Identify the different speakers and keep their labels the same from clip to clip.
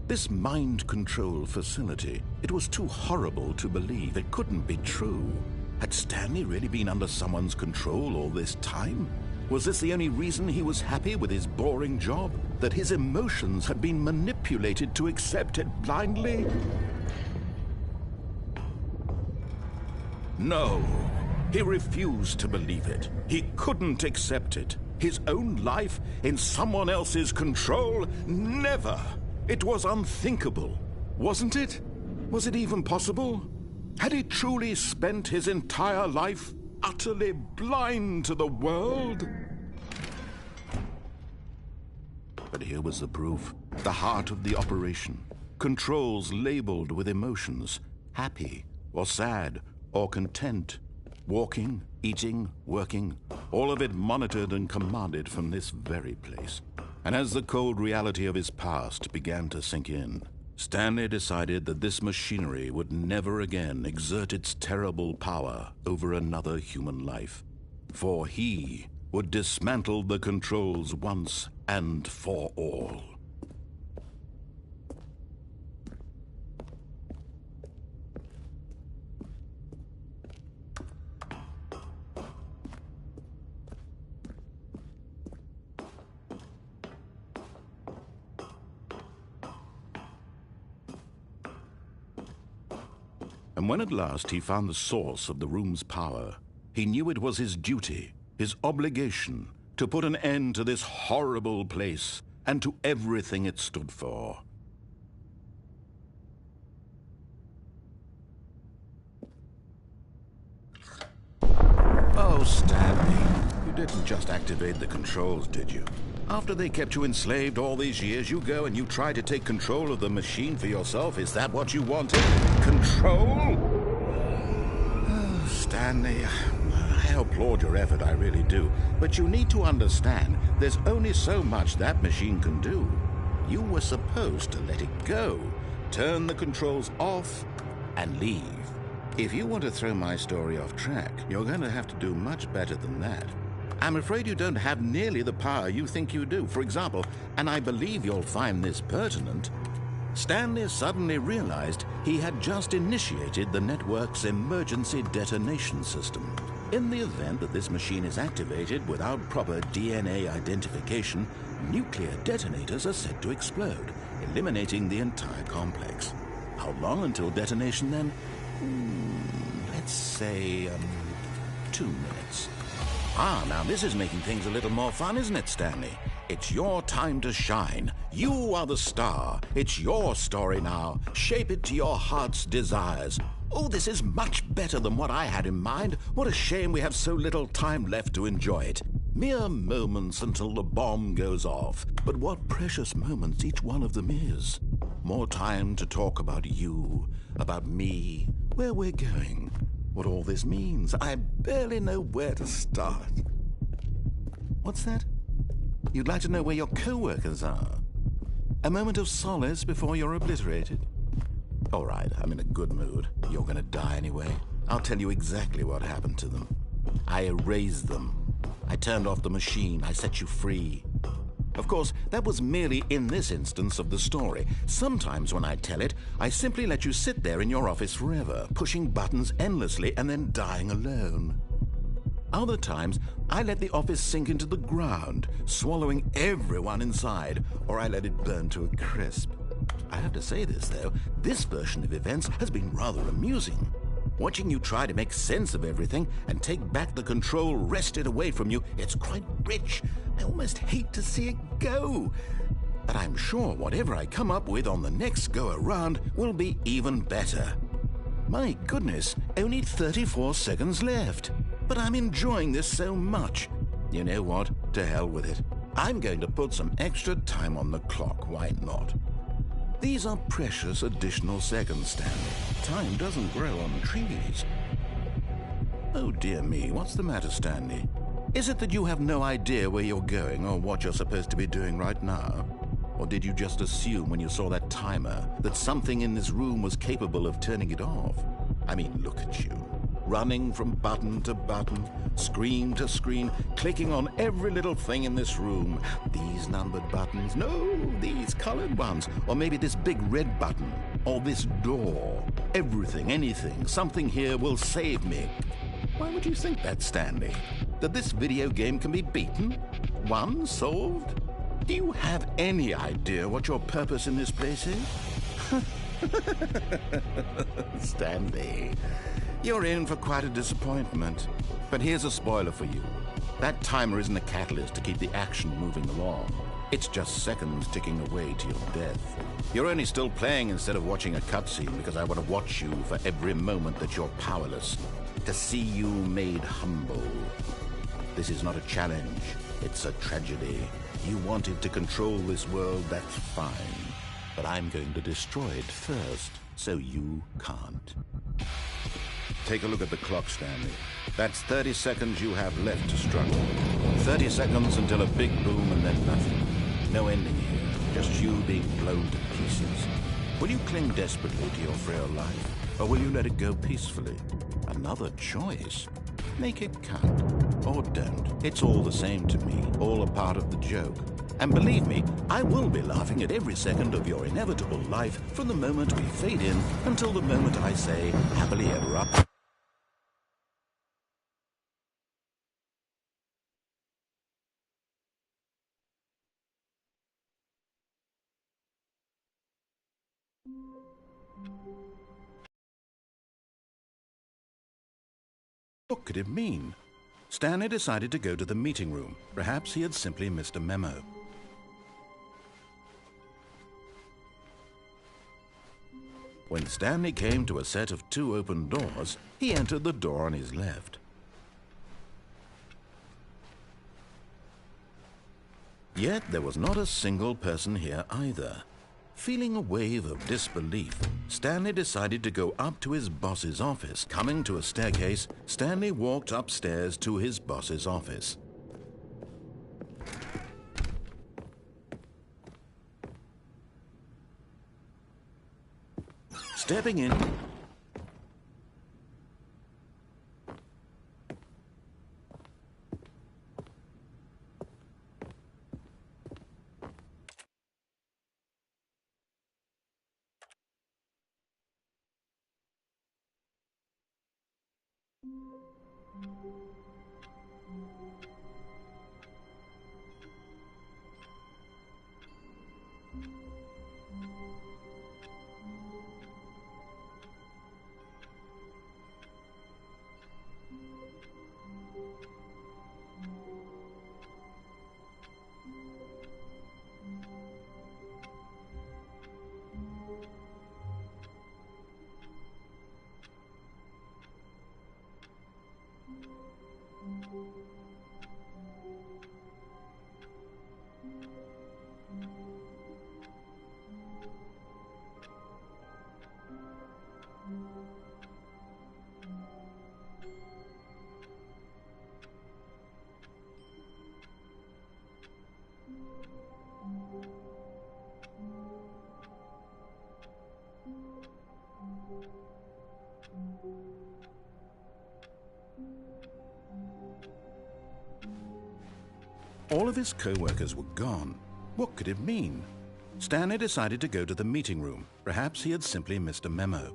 Speaker 1: This mind control facility, it was too horrible to believe. It couldn't be true. Had Stanley really been under someone's control all this time? Was this the only reason he was happy with his boring job? That his emotions had been manipulated to accept it blindly? No, he refused to believe it. He couldn't accept it. His own life in someone else's control? Never! It was unthinkable, wasn't it? Was it even possible? Had he truly spent his entire life utterly blind to the world? But here was the proof. The heart of the operation. Controls labeled with emotions. Happy or sad or content. Walking, eating, working. All of it monitored and commanded from this very place. And as the cold reality of his past began to sink in, Stanley decided that this machinery would never again exert its terrible power over another human life. For he would dismantle the controls once and for all. And when at last he found the source of the room's power, he knew it was his duty, his obligation, to put an end to this horrible place and to everything it stood for. Oh, Stanley, you didn't just activate the controls, did you? After they kept you enslaved all these years, you go and you try to take control of the machine for yourself. Is that what you wanted? Control? Oh, Stanley, I applaud your effort, I really do. But you need to understand, there's only so much that machine can do. You were supposed to let it go, turn the controls off, and leave. If you want to throw my story off track, you're going to have to do much better than that. I'm afraid you don't have nearly the power you think you do. For example, and I believe you'll find this pertinent, Stanley suddenly realized he had just initiated the network's emergency detonation system. In the event that this machine is activated without proper DNA identification, nuclear detonators are said to explode, eliminating the entire complex. How long until detonation then? Let's say, 2 minutes. Ah, now this is making things a little more fun, isn't it, Stanley? It's your time to shine. You are the star. It's your story now. Shape it to your heart's desires. Oh, this is much better than what I had in mind. What a shame we have so little time left to enjoy it. Mere moments until the bomb goes off. But what precious moments each one of them is. More time to talk about you, about me, where we're going. What all this means. I barely know where to start. What's that? You'd like to know where your co-workers are? A moment of solace before you're obliterated? All right, I'm in a good mood. You're gonna die anyway. I'll tell you exactly what happened to them. I erased them. I turned off the machine. I set you free. Of course, that was merely in this instance of the story. Sometimes when I tell it, I simply let you sit there in your office forever, pushing buttons endlessly and then dying alone. Other times, I let the office sink into the ground, swallowing everyone inside, or I let it burn to a crisp. I have to say this, though, this version of events has been rather amusing. Watching you try to make sense of everything and take back the control wrested away from you, it's quite rich. I almost hate to see it go. But I'm sure whatever I come up with on the next go-around will be even better. My goodness, only 34 seconds left. But I'm enjoying this so much. You know what? To hell with it. I'm going to put some extra time on the clock, why not? These are precious additional seconds, Stanley. Time doesn't grow on trees. Oh dear me, what's the matter, Stanley? Is it that you have no idea where you're going or what you're supposed to be doing right now? Or did you just assume when you saw that timer that something in this room was capable of turning it off? I mean, look at you. running from button to button, screen to screen, clicking on every little thing in this room. These numbered buttons, no, these colored ones, or maybe this big red button, or this door. Everything, anything, something here will save me. Why would you think that, Stanley? That this video game can be beaten? Won? Solved? Do you have any idea what your purpose in this place is? Stanley, you're in for quite a disappointment. But here's a spoiler for you. That timer isn't a catalyst to keep the action moving along. It's just seconds ticking away to your death. You're only still playing instead of watching a cutscene because I want to watch you for every moment that you're powerless. To see you made humble. This is not a challenge. It's a tragedy. You wanted to control this world, that's fine. But I'm going to destroy it first, so you can't. Take a look at the clock, Stanley. That's 30 seconds you have left to struggle. 30 seconds until a big boom and then nothing. No ending here, just you being blown to pieces. Will you cling desperately to your frail life, or will you let it go peacefully? Another choice. Make it count, or don't. It's all the same to me, all a part of the joke. And believe me, I will be laughing at every second of your inevitable life from the moment we fade in until the moment I say, happily ever after. What could it mean? Stanley decided to go to the meeting room. Perhaps he had simply missed a memo. When Stanley came to a set of 2 open doors, he entered the door on his left. Yet there was not a single person here either. Feeling a wave of disbelief, Stanley decided to go up to his boss's office. Coming to a staircase, Stanley walked upstairs to his boss's office. Stepping in, all of his co-workers were gone. What could it mean? Stanley decided to go to the meeting room. Perhaps he had simply missed a memo.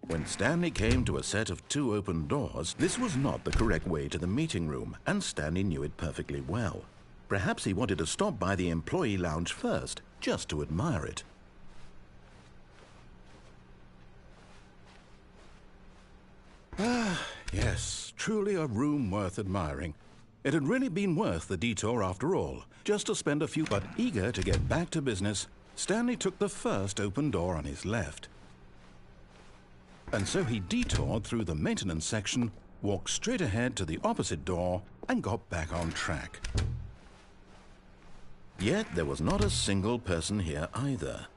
Speaker 1: When Stanley came to a set of 2 open doors, this was not the correct way to the meeting room, and Stanley knew it perfectly well. Perhaps he wanted to stop by the employee lounge first, just to admire it. Yes, truly a room worth admiring. It had really been worth the detour after all, just to spend a few... But eager to get back to business, Stanley took the first open door on his left. And so he detoured through the maintenance section, walked straight ahead to the opposite door, and got back on track. Yet there was not a single person here either.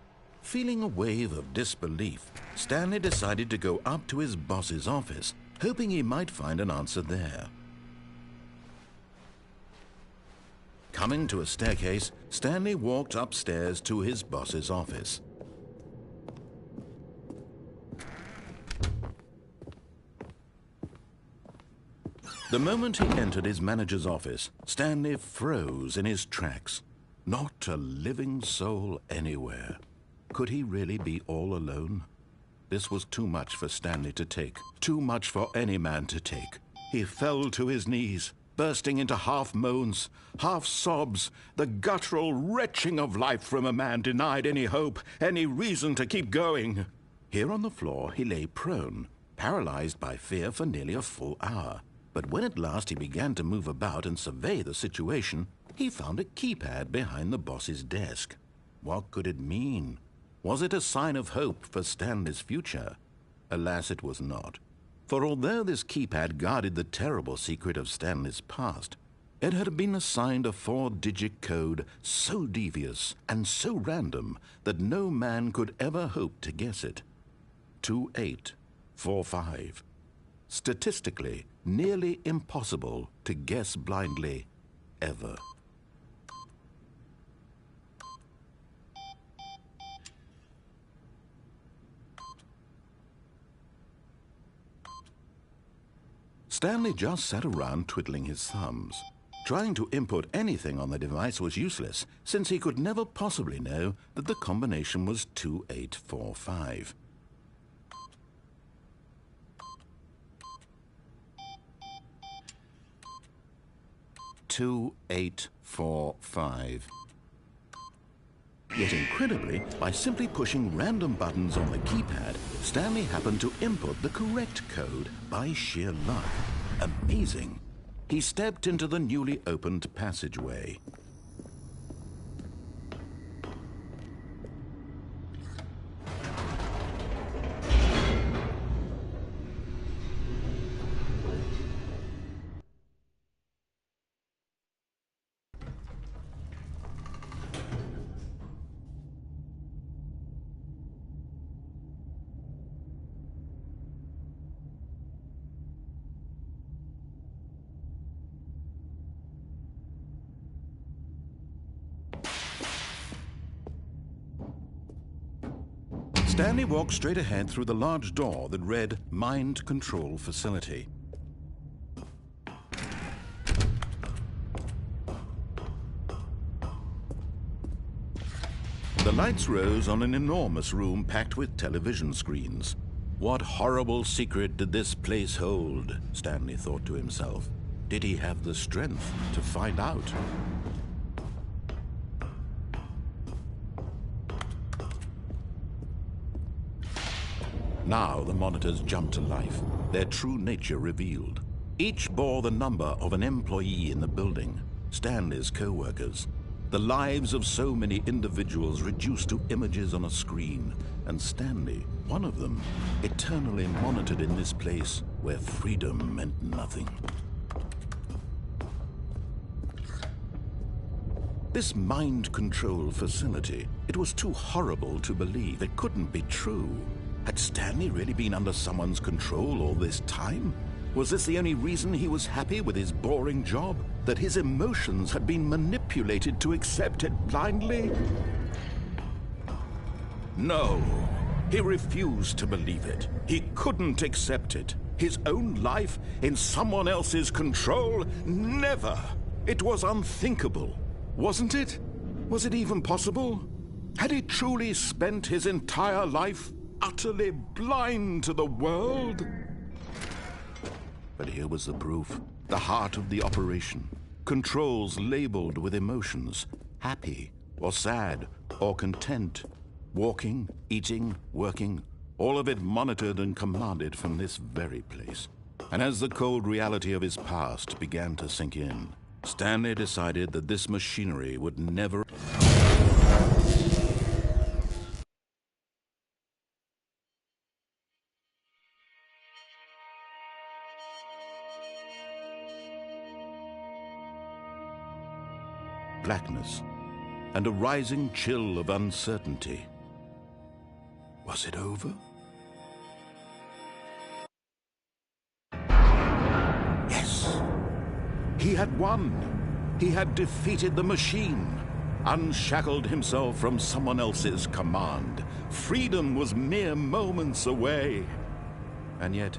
Speaker 1: Feeling a wave of disbelief, Stanley decided to go up to his boss's office, hoping he might find an answer there. Coming to a staircase, Stanley walked upstairs to his boss's office. The moment he entered his manager's office, Stanley froze in his tracks. Not a living soul anywhere. Could he really be all alone? This was too much for Stanley to take, too much for any man to take. He fell to his knees, bursting into half moans, half sobs, the guttural retching of life from a man denied any hope, any reason to keep going. Here on the floor he lay prone, paralyzed by fear for nearly a full hour. But when at last he began to move about and survey the situation, he found a keypad behind the boss's desk. What could it mean? Was it a sign of hope for Stanley's future? Alas, it was not. For although this keypad guarded the terrible secret of Stanley's past, it had been assigned a 4-digit code so devious and so random that no man could ever hope to guess it. 2845. Statistically, nearly impossible to guess blindly, ever. Stanley just sat around twiddling his thumbs. Trying to input anything on the device was useless, since he could never possibly know that the combination was 2845. Yet incredibly, by simply pushing random buttons on the keypad, Stanley happened to input the correct code by sheer luck. Amazing. He stepped into the newly opened passageway. Stanley walked straight ahead through the large door that read Mind Control Facility. The lights rose on an enormous room packed with television screens. What horrible secret did this place hold? Stanley thought to himself. Did he have the strength to find out? Now the monitors jumped to life, their true nature revealed. Each bore the number of an employee in the building, Stanley's co-workers. The lives of so many individuals reduced to images on a screen, and Stanley, one of them, eternally monitored in this place where freedom meant nothing. This mind control facility, it was too horrible to believe. It couldn't be true. Had Stanley really been under someone's control all this time? Was this the only reason he was happy with his boring job? That his emotions had been manipulated to accept it blindly? No, he refused to believe it. He couldn't accept it. His own life in someone else's control? Never! It was unthinkable, wasn't it? Was it even possible? Had he truly spent his entire life utterly blind to the world? But here was the proof. The heart of the operation. Controls labeled with emotions. Happy or sad or content. Walking, eating, working. All of it monitored and commanded from this very place. And as the cold reality of his past began to sink in, Stanley decided that this machinery would never... Blackness and a rising chill of uncertainty. Was it over? Yes! He had won! He had defeated the machine, unshackled himself from someone else's command. Freedom was mere moments away. And yet,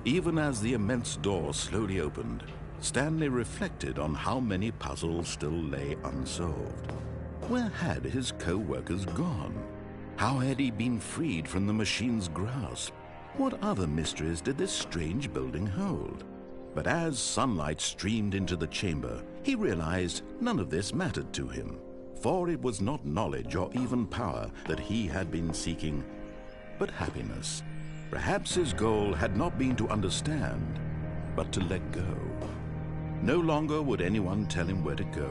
Speaker 1: even as the immense door slowly opened, Stanley reflected on how many puzzles still lay unsolved. Where had his co-workers gone? How had he been freed from the machine's grasp? What other mysteries did this strange building hold? But as sunlight streamed into the chamber, he realized none of this mattered to him, for it was not knowledge or even power that he had been seeking, but happiness. Perhaps his goal had not been to understand, but to let go. No longer would anyone tell him where to go,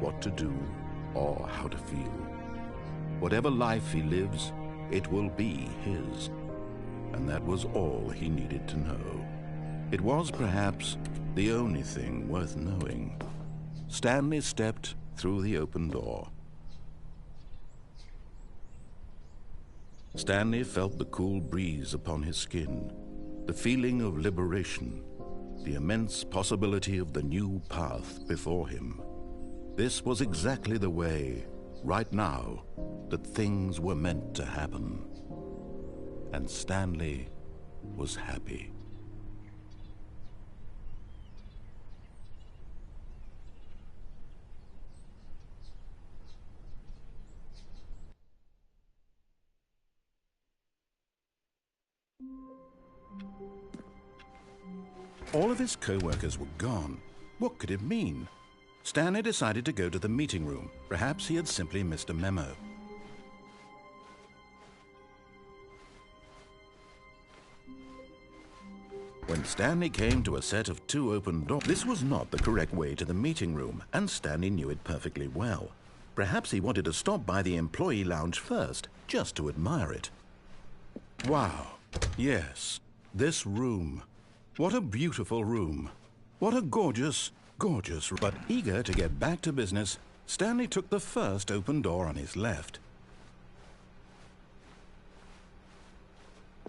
Speaker 1: what to do, or how to feel. Whatever life he lives, it will be his. And that was all he needed to know. It was perhaps the only thing worth knowing. Stanley stepped through the open door. Stanley felt the cool breeze upon his skin, the feeling of liberation, the immense possibility of the new path before him. This was exactly the way, right now, that things were meant to happen. And Stanley was happy. All of his co-workers were gone. What could it mean? Stanley decided to go to the meeting room. Perhaps he had simply missed a memo. When Stanley came to a set of 2 open doors, this was not the correct way to the meeting room, and Stanley knew it perfectly well. Perhaps he wanted to stop by the employee lounge first, just to admire it. Wow, yes, this room. What a beautiful room. What a gorgeous, gorgeous... But eager to get back to business, Stanley took the first open door on his left.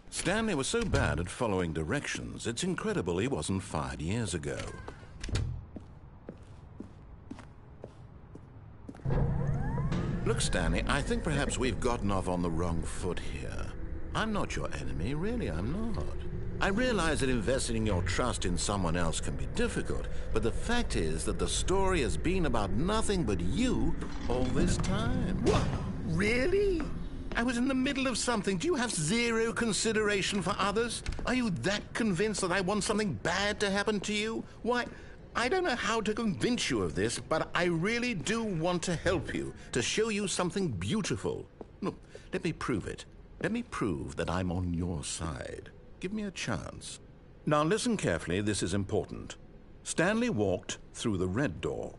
Speaker 1: Stanley was so bad at following directions, it's incredible he wasn't fired years ago. Look, Stanley, I think perhaps we've gotten off on the wrong foot here. I'm not your enemy, really, I'm not. I realize that investing your trust in someone else can be difficult, but the fact is that the story has been about nothing but you all this time. What? Really? I was in the middle of something. Do you have zero consideration for others? Are you that convinced that I want something bad to happen to you? Why, I don't know how to convince you of this, but I really do want to help you, to show you something beautiful. Look, let me prove it. Let me prove that I'm on your side. Give me a chance. Now listen carefully, this is important. Stanley walked through the red door.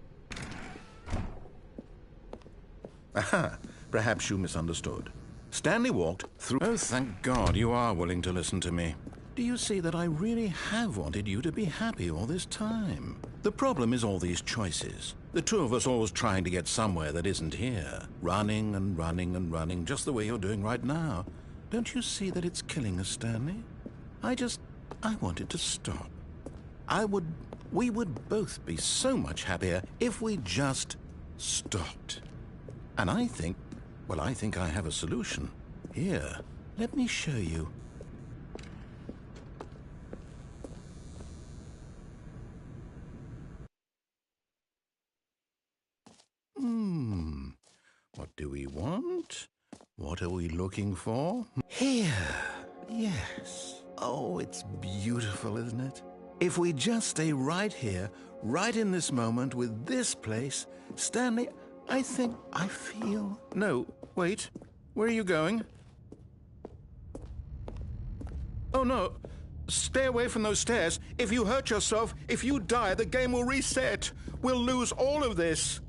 Speaker 1: Aha, perhaps you misunderstood. Stanley walked through... Oh, thank God you are willing to listen to me. Do you see that I really have wanted you to be happy all this time? The problem is all these choices. The two of us always trying to get somewhere that isn't here. Running and running and running, just the way you're doing right now. Don't you see that it's killing us, Stanley? I wanted to stop. We would both be so much happier if we just stopped. And I think I have a solution. Here, let me show you. What do we want? What are we looking for? Here. Yes. Oh, it's beautiful, isn't it? If we just stay right here, right in this moment with this place, Stanley, I think I feel... No, wait. Where are you going? Oh, no. Stay away from those stairs. If you hurt yourself, if you die, the game will reset. We'll lose all of this.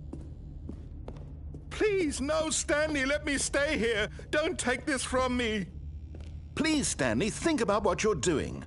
Speaker 1: Please, no, Stanley, let me stay here. Don't take this from me. Please, Stanley, think about what you're doing.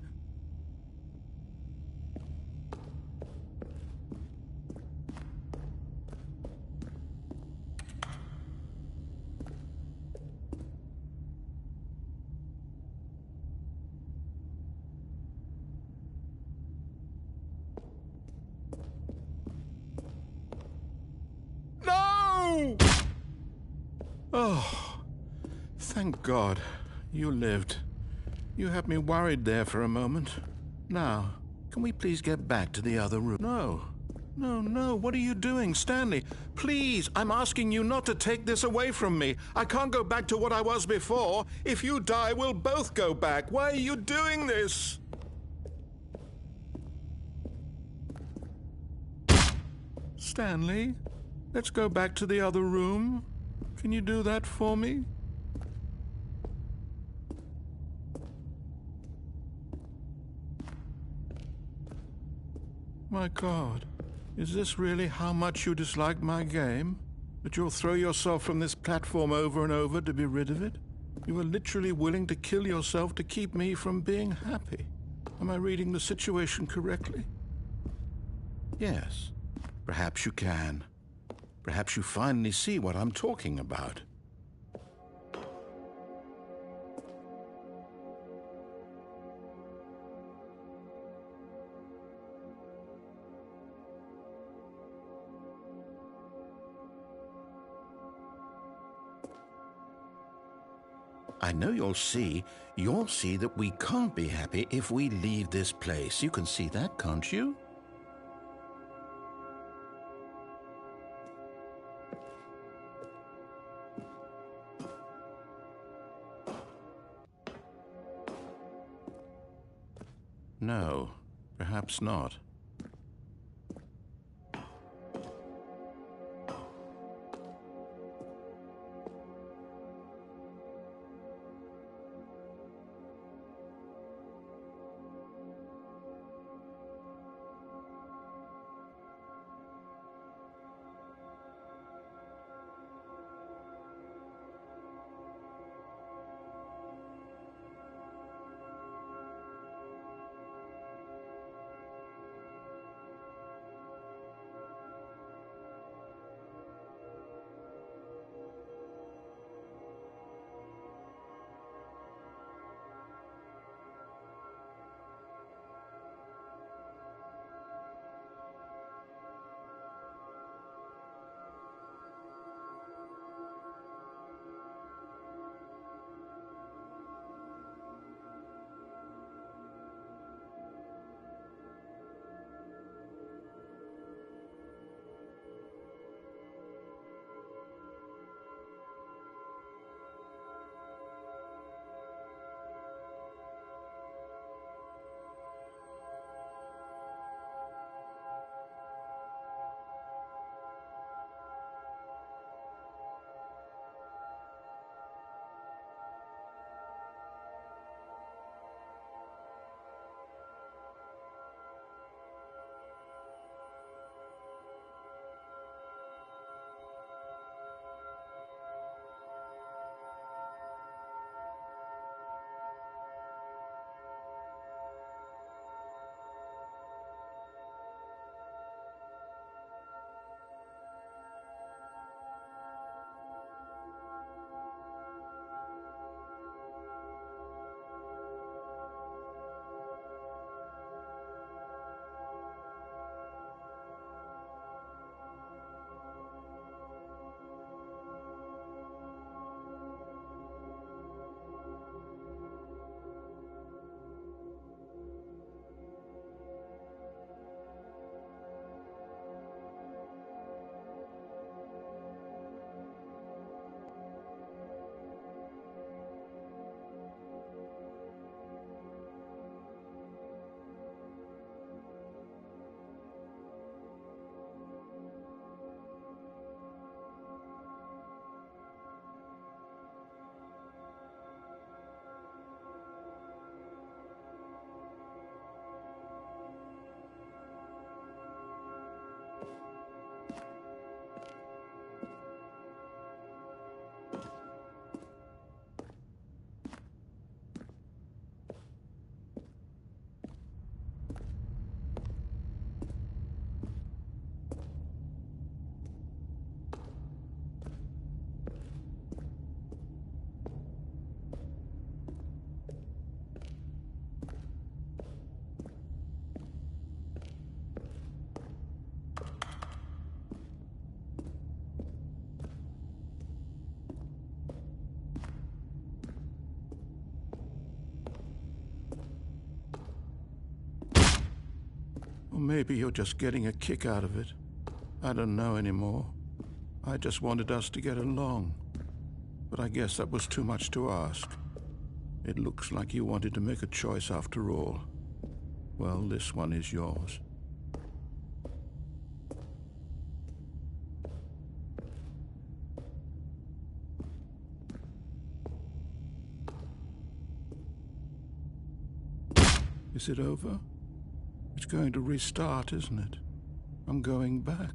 Speaker 1: No! Oh, thank God. You lived. You had me worried there for a moment. Now, can we please get back to the other room? No. No, what are you doing, Stanley? Please, I'm asking you not to take this away from me. I can't go back to what I was before. If you die, we'll both go back. Why are you doing this? Stanley, let's go back to the other room. Can you do that for me? My God, is this really how much you dislike my game? That you'll throw yourself from this platform over and over to be rid of it? You were literally willing to kill yourself to keep me from being happy. Am I reading the situation correctly? Yes, perhaps you can. Perhaps you finally see what I'm talking about. I know you'll see that we can't be happy if we leave this place. You can see that, can't you? No, perhaps not. Or maybe you're just getting a kick out of it. I don't know anymore. I just wanted us to get along. But I guess that was too much to ask. It looks like you wanted to make a choice after all. Well, this one is yours. Is it over? It's going to restart, isn't it? I'm going back.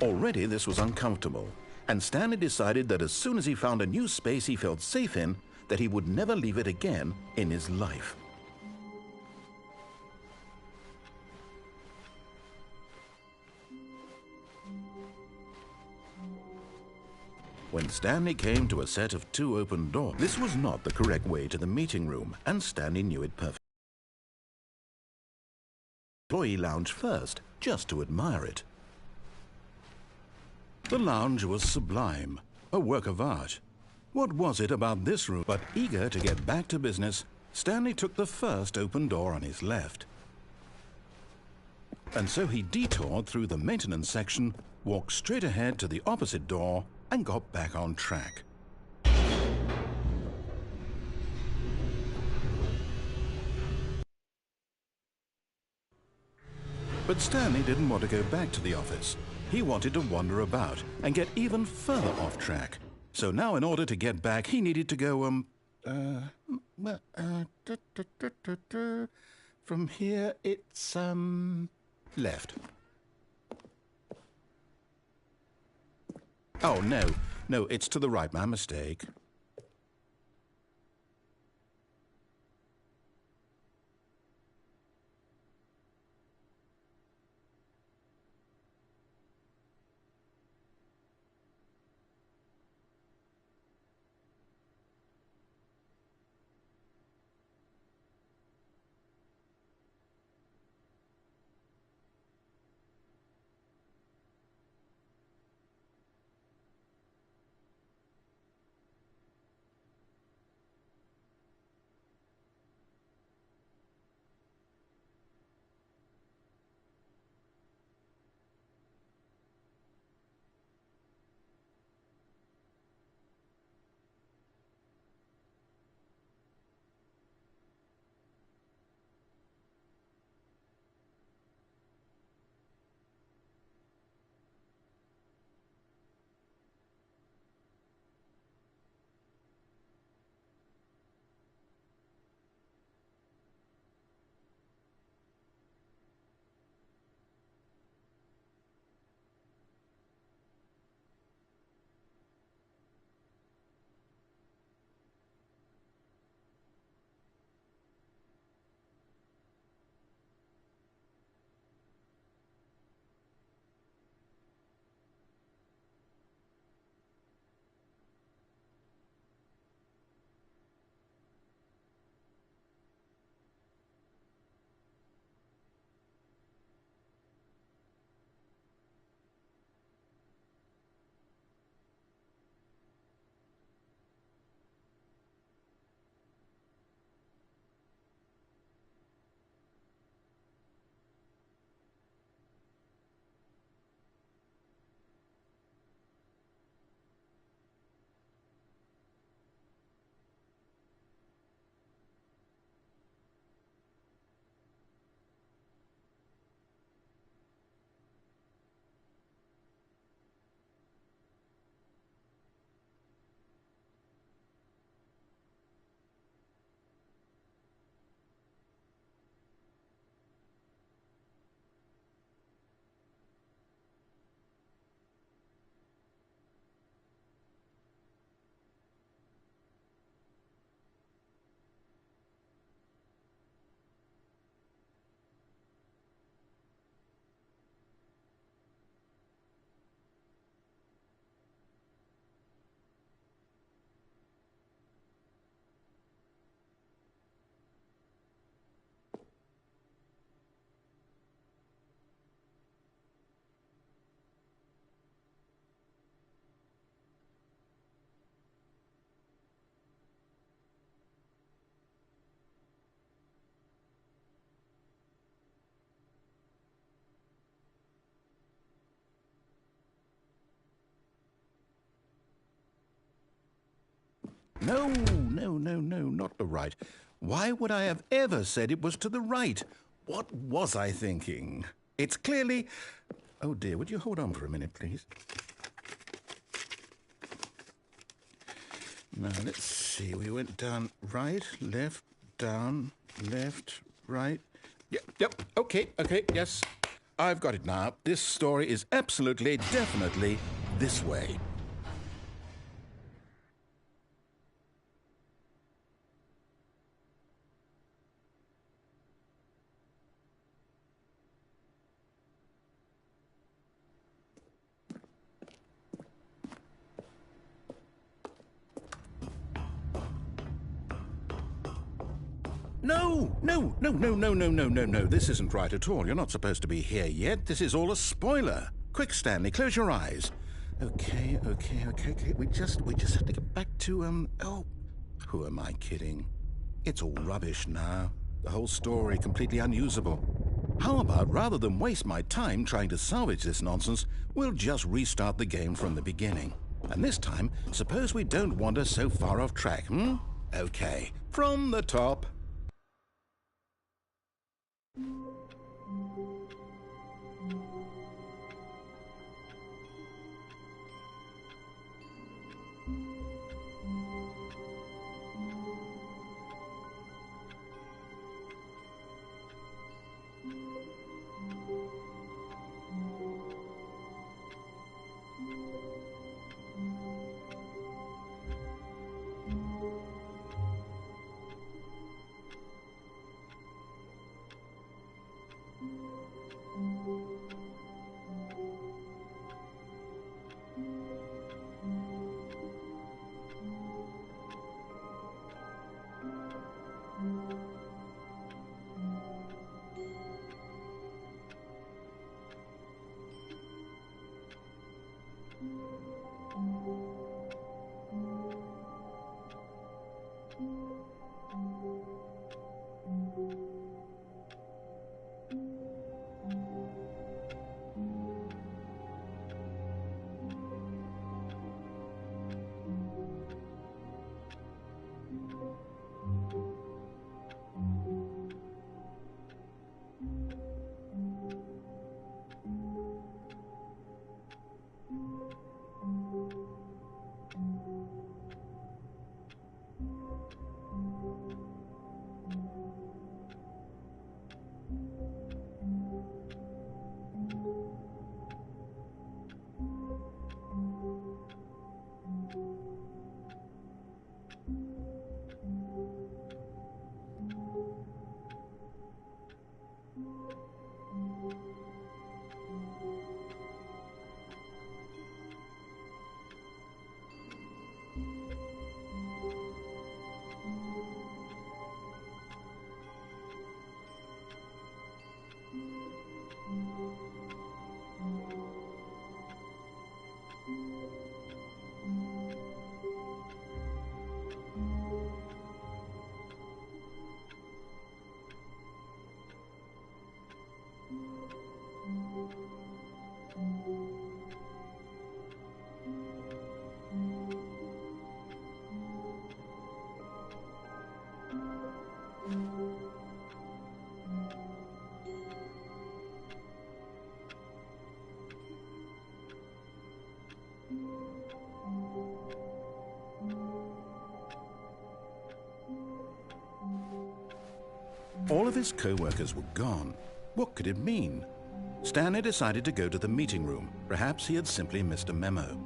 Speaker 1: Already this was uncomfortable, and Stanley decided that as soon as he found a new space he felt safe in, that he would never leave it again in his life. When Stanley came to a set of 2 open doors, this was not the correct way to the meeting room, and Stanley knew it perfectly. Employee lounge first, just to admire it. The lounge was sublime, a work of art. What was it about this room? But eager to get back to business, Stanley took the first open door on his left. And so he detoured through the maintenance section, walked straight ahead to the opposite door, and got back on track. But Stanley didn't want to go back to the office. He wanted to wander about and get even further off track. So now in order to get back, he needed to go, from here it's, left. Oh, no, it's to the right, my mistake. No, not the right. Why would I have ever said it was to the right? What was I thinking? It's clearly... Oh, dear, would you hold on for a minute, please? Now, let's see. We went down right, left, down, left, right. Yep, okay, yes. I've got it now. This story is absolutely, definitely this way. No. This isn't right at all. You're not supposed to be here yet. This is all a spoiler. Quick, Stanley, close your eyes. Okay. We just have to get back to, oh, who am I kidding? It's all rubbish now. The whole story completely unusable. How about, rather than waste my time trying to salvage this nonsense, we'll just restart the game from the beginning. And this time, suppose we don't wander so far off track, Okay, from the top. All of his co-workers were gone. What could it mean? Stanley decided to go to the meeting room. Perhaps he had simply missed a memo.